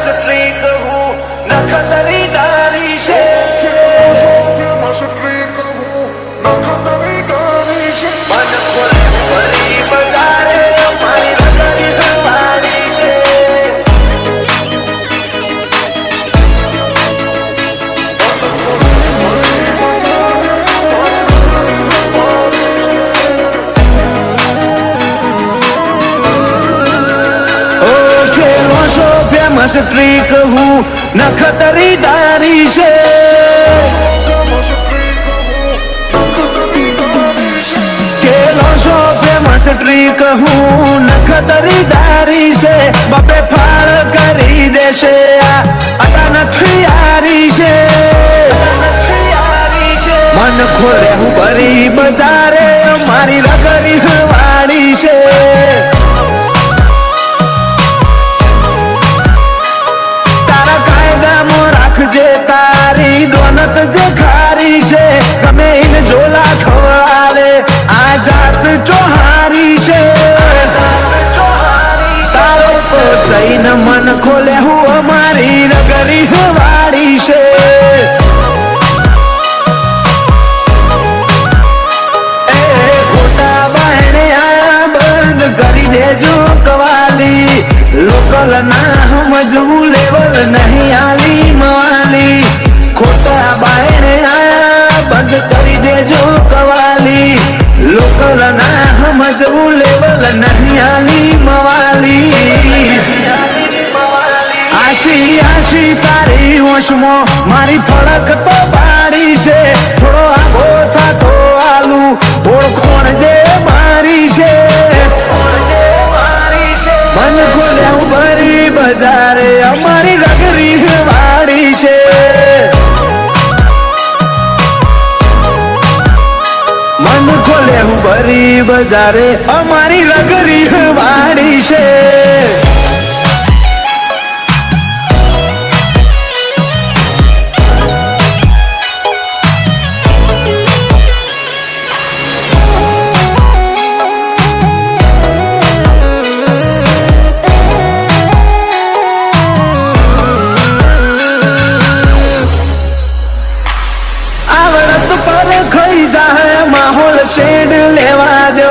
મસ્ત્રી કહું નખતરી દારી છે મસ્ત્રી કહું નખતરી દારી છે મન ખોલે ફરી બજારે મારી રગરી હવારી છે મસ્ત્રી કહું નખતરી દારી છે કેલો શોભે મસ્ત્રી કહું નખતરી દારી છે બપે ફાળ કરી દેશે આ નથી યારી છે મન ખોલે હું ભરી બજારે મારી રગરી હવાડી છે જે તારી દોનત જે ખારી છે ગમે ઇન જોલા ખવાલે આ જાત ચોહારી છે તારો તો જૈન મન ખોલે હું અમારી રગરી હવાડી છે એ ખોટા બહેણે આ બંધ કરી દેજો કવાલી લોકલ ના સમજવું લેવલ નહીં આલી મવાલી ખોટા બાયણે આયા બંધ કરી દેજો કવાલી લોકલ ના સમજવું લેવલ નહીં આલી મવાલી આશી આશી તારી ઓશમો મારી ફળક તો પાડી છે થોડો આગો થાતો આલુ ઓળખોણ જે મારી છે મન ખોલે હું ભરી બજારે અમારી રગરી વાડી છે મન ખોલે હું ભરી બજારે અમારી રગરી વાડી છે શેડ લેવા દો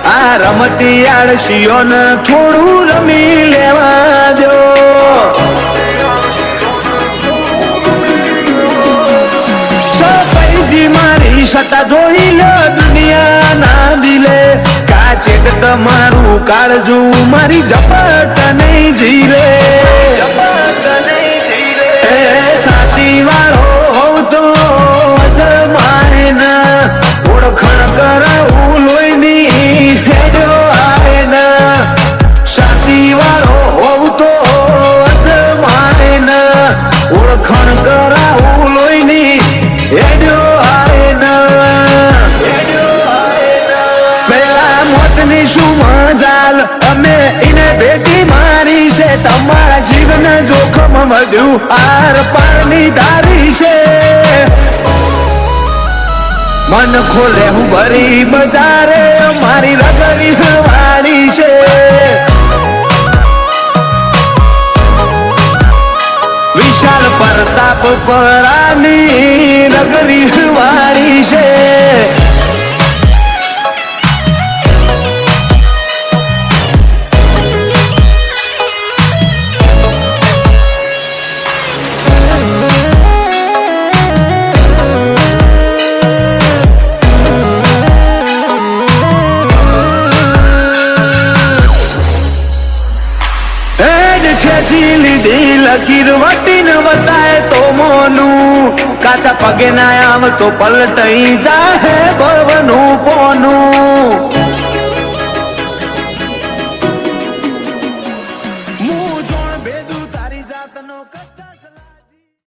આ રમતી આળસીઓને થોડું રમી લેવા દો સપૈજી મારી સતા જોઈ લો દુનિયા ના દિલે કાચેટ તમારું કાળજું મારી ઝપટ નહીં જીરે સાથી વાળો હોવ તો અજમાય ના ઓળખાણ કરાવું લોહીની હેડ્યો આવે ના સાથી વાળો હોવ તો અજમાય ના ઓળખાણ કરાવું લોહીની હેડ્યો આવે ના પેલા મોતની શું મજાલ અમે એને ભેટી મારી છે તમારા જીવન જોખમ વધ્યું આર પારની ધારી છે મન ખોલે હું ભરી બજારે મારી રગરી હવાડી છે વિશાલ પ્રતાપ પરાની રગરી હવાડી છે લકીર વટીને વતાય તો મોનું કાચા પગે ના આવ તો પલટાઈ જાહે બળવનું પોનું